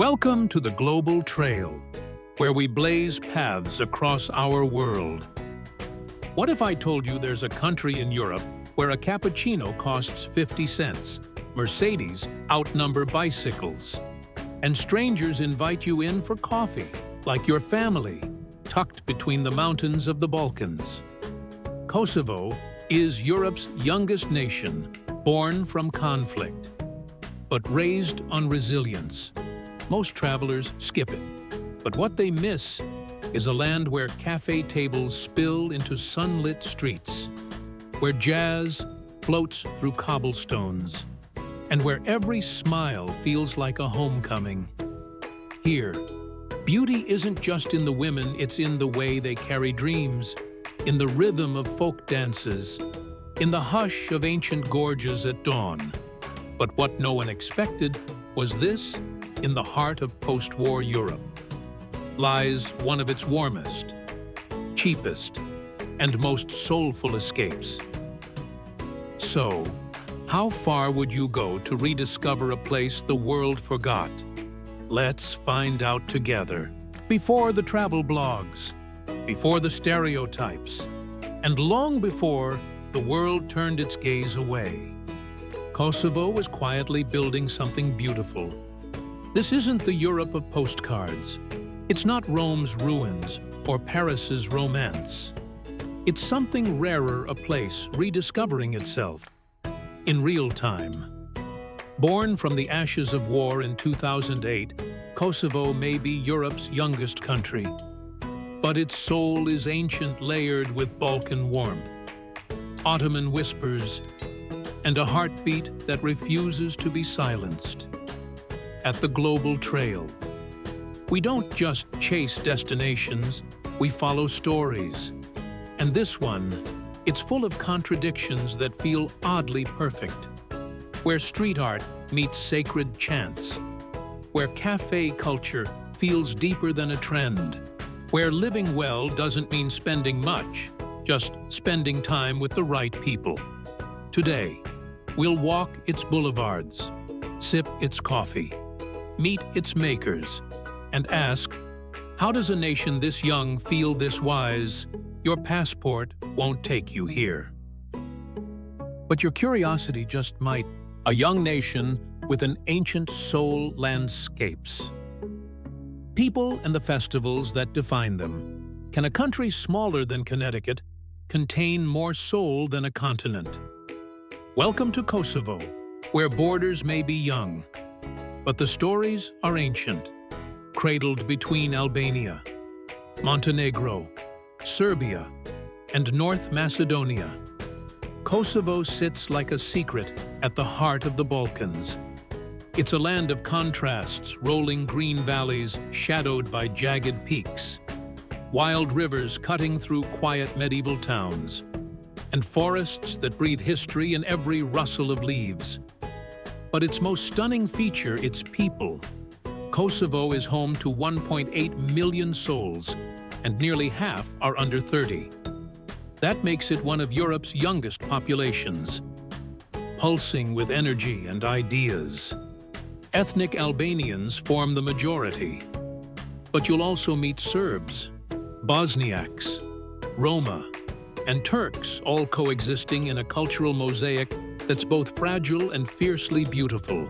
Welcome to the Global Trail, where we blaze paths across our world. What if I told you there's a country in Europe where a cappuccino costs 50 cents, Mercedes outnumber bicycles, and strangers invite you in for coffee, like your family, tucked between the mountains of the Balkans? Kosovo is Europe's youngest nation, born from conflict, but raised on resilience. Most travelers skip it, but what they miss is a land where cafe tables spill into sunlit streets, where jazz floats through cobblestones, and where every smile feels like a homecoming. Here, beauty isn't just in the women, it's in the way they carry dreams, in the rhythm of folk dances, in the hush of ancient gorges at dawn. But what no one expected was this: in the heart of post-war Europe lies one of its warmest, cheapest, and most soulful escapes. So, how far would you go to rediscover a place the world forgot? Let's find out together. Before the travel blogs, before the stereotypes, and long before the world turned its gaze away, Kosovo was quietly building something beautiful. This isn't the Europe of postcards. It's not Rome's ruins or Paris's romance. It's something rarer, a place rediscovering itself in real time. Born from the ashes of war in 2008, Kosovo may be Europe's youngest country. But its soul is ancient, layered with Balkan warmth, Ottoman whispers, and a heartbeat that refuses to be silenced. At the Global Trail, we don't just chase destinations, we follow stories. And this one, it's full of contradictions that feel oddly perfect. Where street art meets sacred chants, where cafe culture feels deeper than a trend, where living well doesn't mean spending much, just spending time with the right people. Today, we'll walk its boulevards, sip its coffee, meet its makers, and ask, how does a nation this young feel this wise? Your passport won't take you here. But your curiosity just might. A young nation with an ancient soul landscapes. People and the festivals that define them. Can a country smaller than Connecticut contain more soul than a continent? Welcome to Kosovo, where borders may be young, but the stories are ancient, cradled between Albania, Montenegro, Serbia, and North Macedonia. Kosovo sits like a secret at the heart of the Balkans. It's a land of contrasts, rolling green valleys shadowed by jagged peaks, wild rivers cutting through quiet medieval towns, and forests that breathe history in every rustle of leaves. But its most stunning feature, its people. Kosovo is home to 1.8 million souls, and nearly half are under 30. That makes it one of Europe's youngest populations, pulsing with energy and ideas. Ethnic Albanians form the majority, but you'll also meet Serbs, Bosniaks, Roma, and Turks, all coexisting in a cultural mosaic that's both fragile and fiercely beautiful.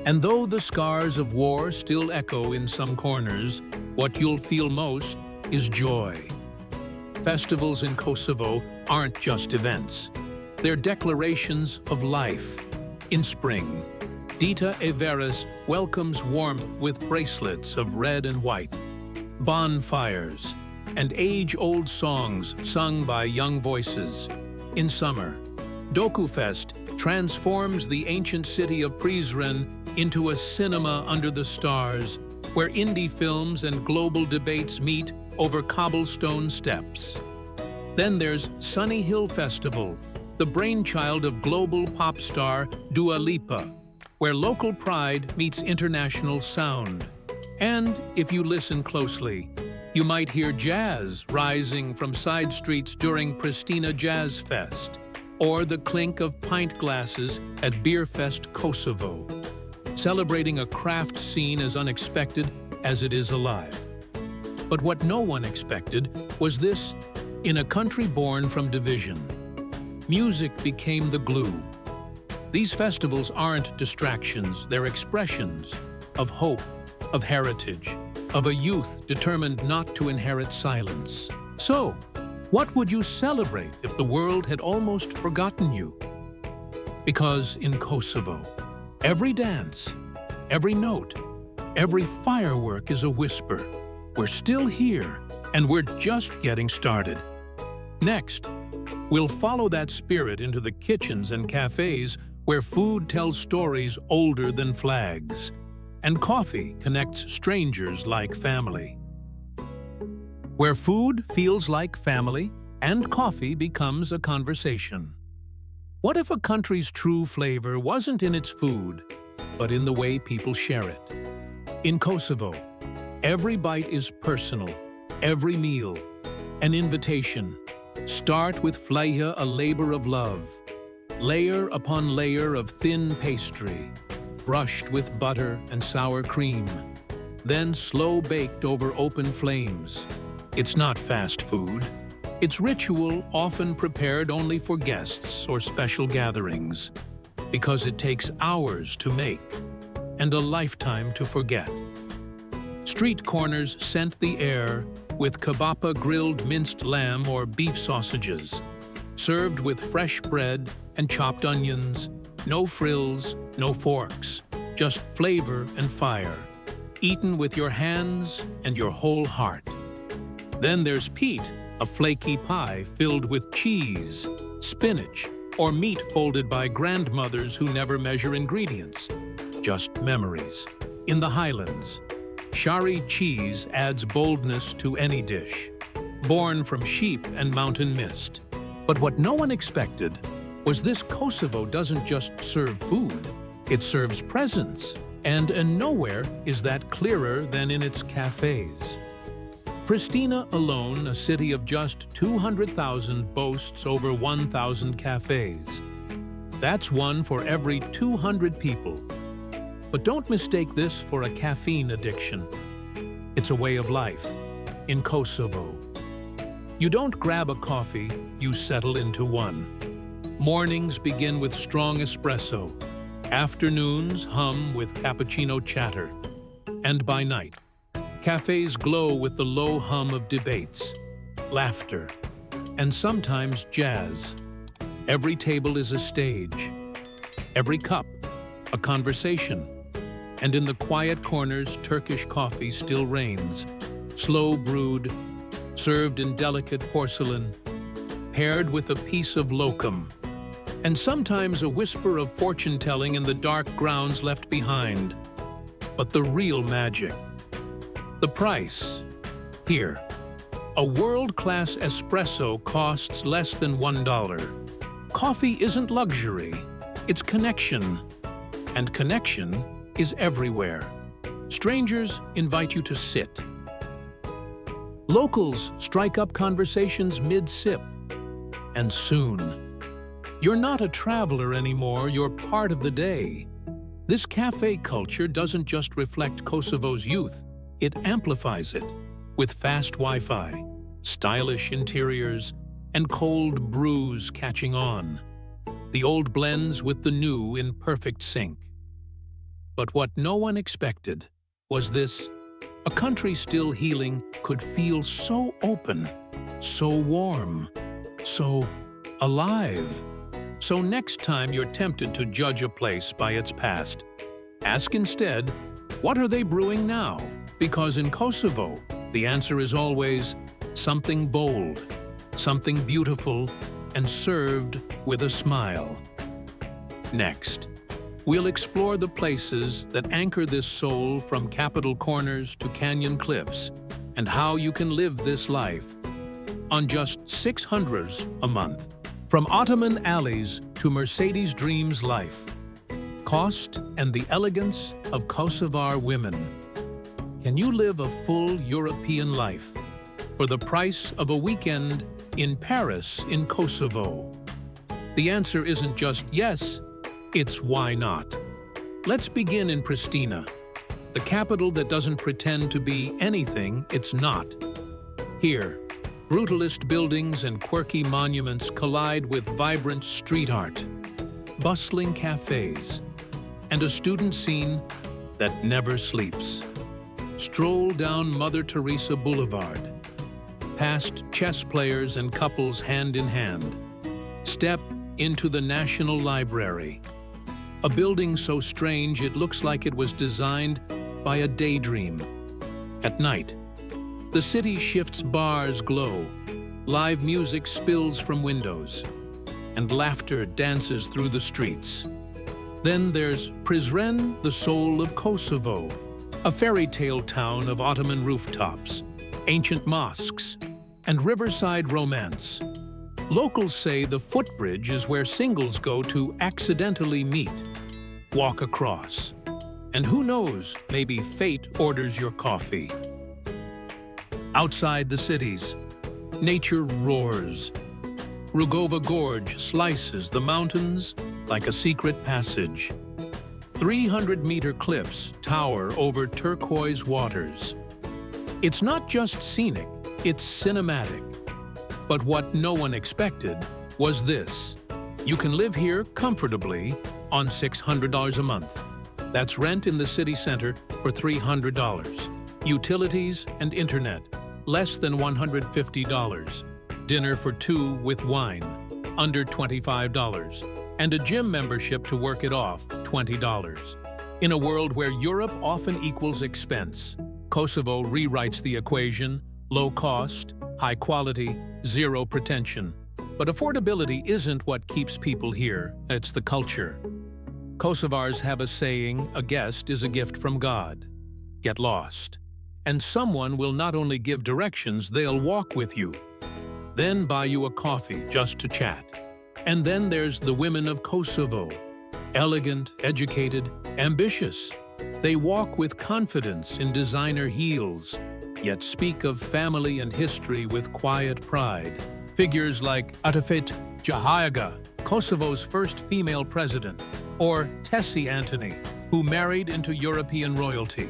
And though the scars of war still echo in some corners, what you'll feel most is joy. Festivals in Kosovo aren't just events. They're declarations of life. In spring, Dita Everes welcomes warmth with bracelets of red and white, bonfires, and age-old songs sung by young voices. In summer, Dokufest transforms the ancient city of Prizren into a cinema under the stars, where indie films and global debates meet over cobblestone steps. Then there's Sunny Hill Festival, the brainchild of global pop star Dua Lipa, where local pride meets international sound. And if you listen closely, you might hear jazz rising from side streets during Pristina Jazz Fest, or the clink of pint glasses at Beer Fest Kosovo. celebrating a craft scene as unexpected as it is alive. But what no one expected was this: in a country born from division, music became the glue. These festivals aren't distractions, they're expressions of hope, of heritage, of a youth determined not to inherit silence. So, what would you celebrate if the world had almost forgotten you? Because in Kosovo, every dance, every note, every firework is a whisper. We're still here, and we're just getting started. Next, we'll follow that spirit into the kitchens and cafes where food tells stories older than flags, and coffee connects strangers like family. Where food feels like family, and coffee becomes a conversation. What if a country's true flavor wasn't in its food, but in the way people share it? In Kosovo, every bite is personal, every meal an invitation. Start with fleja, a labor of love. Layer upon layer of thin pastry, brushed with butter and sour cream, then slow baked over open flames. It's not fast food. It's ritual, often prepared only for guests or special gatherings, because it takes hours to make and a lifetime to forget. Street corners scent the air with kebaba, grilled minced lamb or beef sausages, served with fresh bread and chopped onions, no frills, no forks, just flavor and fire, eaten with your hands and your whole heart. Then there's Pete, a flaky pie filled with cheese, spinach, or meat folded by grandmothers who never measure ingredients, just memories. In the Highlands, Shari cheese adds boldness to any dish, born from sheep and mountain mist. But what no one expected was this: Kosovo doesn't just serve food, it serves presence. And nowhere is that clearer than in its cafes. Pristina alone, a city of just 200,000, boasts over 1,000 cafes. That's one for every 200 people. But don't mistake this for a caffeine addiction. It's a way of life in Kosovo. You don't grab a coffee, you settle into one. Mornings begin with strong espresso. Afternoons hum with cappuccino chatter. And by night, cafes glow with the low hum of debates, laughter, and sometimes jazz. Every table is a stage. Every cup, a conversation. And in the quiet corners, Turkish coffee still reigns, slow brewed, served in delicate porcelain, paired with a piece of lokum, and sometimes a whisper of fortune-telling in the dark grounds left behind. But the real magic, the price. Here, a world-class espresso costs less than $1. Coffee isn't luxury, it's connection. And connection is everywhere. Strangers invite you to sit. Locals strike up conversations mid-sip. And soon, you're not a traveler anymore, you're part of the day. This cafe culture doesn't just reflect Kosovo's youth, it amplifies it with fast Wi-Fi, stylish interiors, and cold brews catching on. The old blends with the new in perfect sync. But what no one expected was this: a country still healing could feel so open, so warm, so alive. So next time you're tempted to judge a place by its past, ask instead, what are they brewing now? Because in Kosovo, the answer is always something bold, something beautiful, and served with a smile. Next, we'll explore the places that anchor this soul, from capital corners to canyon cliffs, and how you can live this life on just $600 a month. From Ottoman alleys to Mercedes Dreams life, cost and the elegance of Kosovar women. Can you live a full European life for the price of a weekend in Paris in Kosovo? The answer isn't just yes, it's why not. Let's begin in Pristina, the capital that doesn't pretend to be anything it's not. Here, brutalist buildings and quirky monuments collide with vibrant street art, bustling cafes, and a student scene that never sleeps. Stroll down Mother Teresa Boulevard, past chess players and couples hand in hand. Step into the National Library, a building so strange it looks like it was designed by a daydream. At night, the city shifts, bars glow, live music spills from windows, and laughter dances through the streets. Then there's Serene, the soul of Kosovo, a fairy tale town of Ottoman rooftops, ancient mosques, and riverside romance. Locals say the footbridge is where singles go to accidentally meet, walk across. And who knows, maybe fate orders your coffee. Outside the cities, nature roars. Rugova Gorge slices the mountains like a secret passage. 300-meter cliffs tower over turquoise waters. It's not just scenic, it's cinematic. But what no one expected was this. You can live here comfortably on $600 a month. That's rent in the city center for $300. Utilities and internet, less than $150. Dinner for two with wine, under $25. And a gym membership to work it off, $20. In a world where Europe often equals expense, Kosovo rewrites the equation: low cost, high quality, zero pretension. But affordability isn't what keeps people here, it's the culture. Kosovars have a saying, a guest is a gift from God. Get lost. And someone will not only give directions, they'll walk with you. Then buy you a coffee just to chat. And then there's the women of Kosovo. Elegant, educated, ambitious. They walk with confidence in designer heels, yet speak of family and history with quiet pride. Figures like Atafit Jahayaga, Kosovo's first female president, or Tessie Antony, who married into European royalty.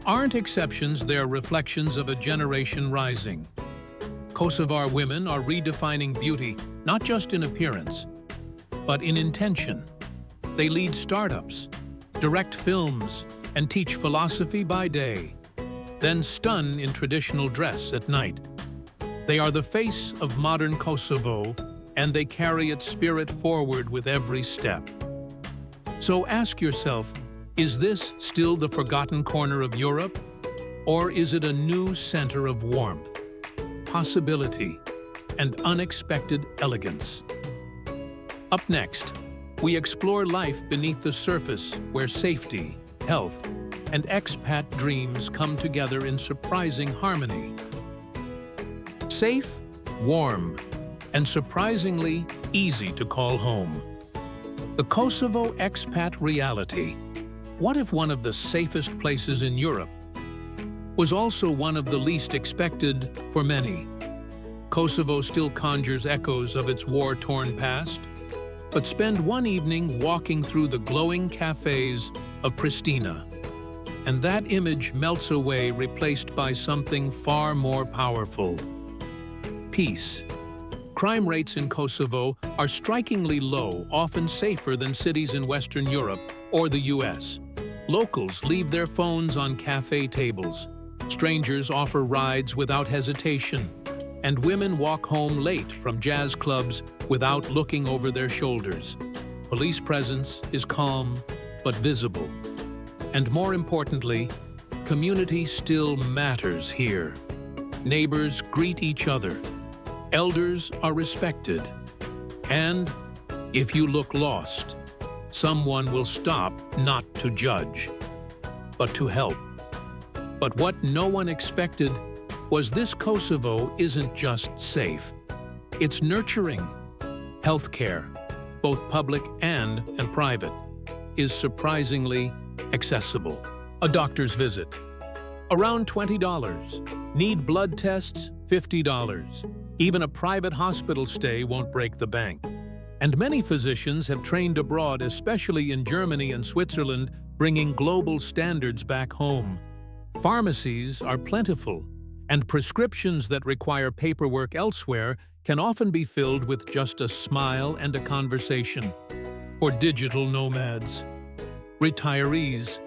Aren't exceptions, they're reflections of a generation rising. Kosovar women are redefining beauty, not just in appearance, but in intention. They lead startups, direct films, and teach philosophy by day, then stun in traditional dress at night. They are the face of modern Kosovo, and they carry its spirit forward with every step. So ask yourself, is this still the forgotten corner of Europe? Or is it a new center of warmth, possibility, and unexpected elegance? Up next, we explore life beneath the surface where safety, health, and expat dreams come together in surprising harmony. Safe, warm, and surprisingly easy to call home. The Kosovo expat reality. What if one of the safest places in Europe was also one of the least expected for many? Kosovo still conjures echoes of its war-torn past, but spend one evening walking through the glowing cafes of Pristina, and that image melts away, replaced by something far more powerful: peace. Crime rates in Kosovo are strikingly low, often safer than cities in Western Europe or the US. Locals leave their phones on cafe tables. Strangers offer rides without hesitation. And women walk home late from jazz clubs without looking over their shoulders. Police presence is calm but visible. And more importantly, community still matters here. Neighbors greet each other. Elders are respected. And if you look lost, someone will stop not to judge, but to help. But what no one expected was this: Kosovo isn't just safe, it's nurturing. Healthcare, both public and private, is surprisingly accessible. A doctor's visit, around $20. Need blood tests, $50. Even a private hospital stay won't break the bank. And many physicians have trained abroad, especially in Germany and Switzerland, bringing global standards back home. Pharmacies are plentiful, and prescriptions that require paperwork elsewhere can often be filled with just a smile and a conversation. For digital nomads, retirees,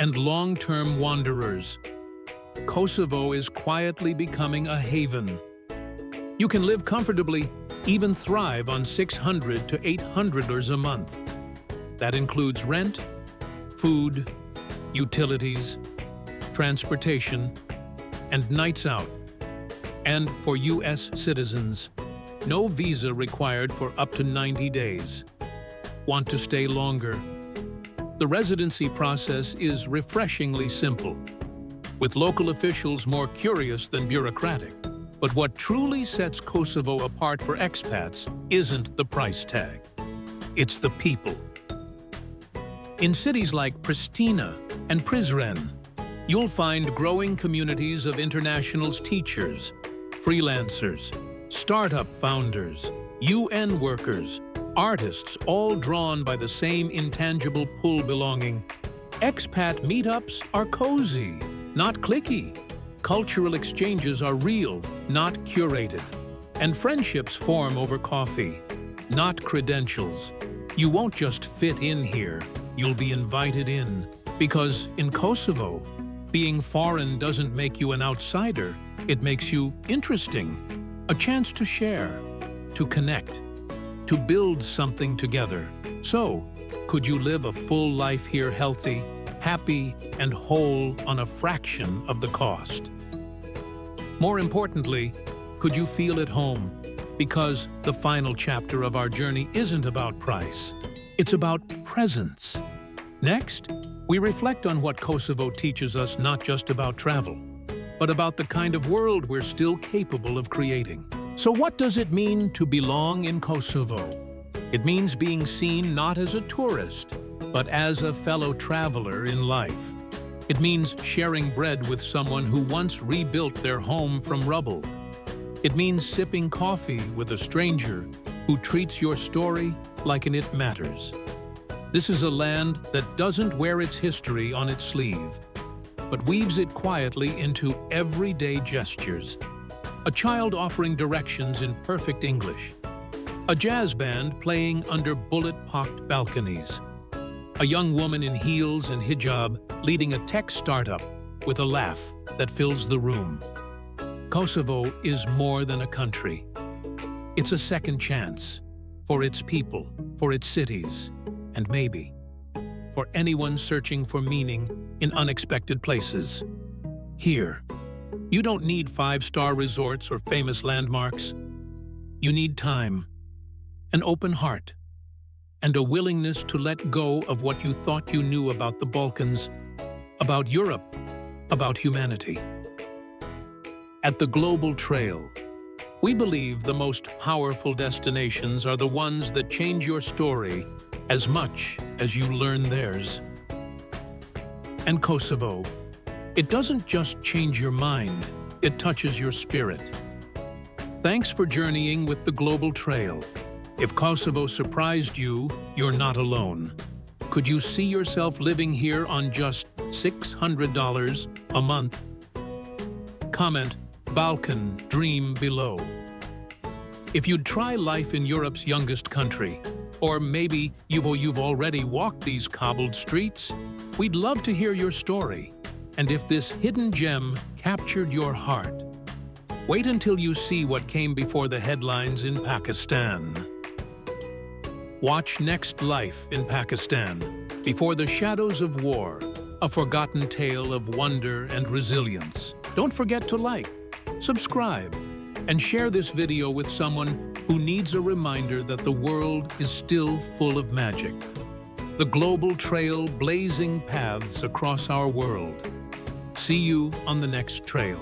and long-term wanderers, Kosovo is quietly becoming a haven. You can live comfortably, even thrive on $600 to $800 a month. That includes rent, food, utilities, transportation, and nights out. And for U.S. citizens, no visa required for up to 90 days. Want to stay longer? The residency process is refreshingly simple, with local officials more curious than bureaucratic. But what truly sets Kosovo apart for expats isn't the price tag. It's the people. In cities like Pristina and Prizren, you'll find growing communities of internationals, teachers, freelancers, startup founders, UN workers, artists, all drawn by the same intangible pull belonging. Expat meetups are cozy, not cliquey. Cultural exchanges are real, not curated. And friendships form over coffee, not credentials. You won't just fit in here, you'll be invited in. Because in Kosovo, being foreign doesn't make you an outsider, it makes you interesting. A chance to share, to connect, to build something together. So, could you live a full life here healthy, happy, and whole on a fraction of the cost? More importantly, could you feel at home? Because the final chapter of our journey isn't about price, it's about presence. Next, we reflect on what Kosovo teaches us, not just about travel, but about the kind of world we're still capable of creating. So what does it mean to belong in Kosovo? It means being seen not as a tourist, but as a fellow traveler in life. It means sharing bread with someone who once rebuilt their home from rubble. It means sipping coffee with a stranger who treats your story like it matters. This is a land that doesn't wear its history on its sleeve, but weaves it quietly into everyday gestures. A child offering directions in perfect English. A jazz band playing under bullet-pocked balconies. A young woman in heels and hijab leading a tech startup with a laugh that fills the room. Kosovo is more than a country. It's a second chance for its people, for its cities, and maybe for anyone searching for meaning in unexpected places. Here, you don't need five-star resorts or famous landmarks. You need time, an open heart, and a willingness to let go of what you thought you knew about the Balkans, about Europe, about humanity. At the Global Trail, we believe the most powerful destinations are the ones that change your story as much as you learn theirs. And Kosovo, it doesn't just change your mind, it touches your spirit. Thanks for journeying with the Global Trail. If Kosovo surprised you, you're not alone. Could you see yourself living here on just $600 a month? Comment Balkan Dream below. If you'd try life in Europe's youngest country, or maybe you've already walked these cobbled streets, we'd love to hear your story. And if this hidden gem captured your heart, wait until you see what came before the headlines in Pakistan. Watch Next Life in Pakistan, Before the Shadows of War, a forgotten tale of wonder and resilience. Don't forget to like, subscribe, and share this video with someone who needs a reminder that the world is still full of magic. The Global Trail, blazing paths across our world. See you on the next trail.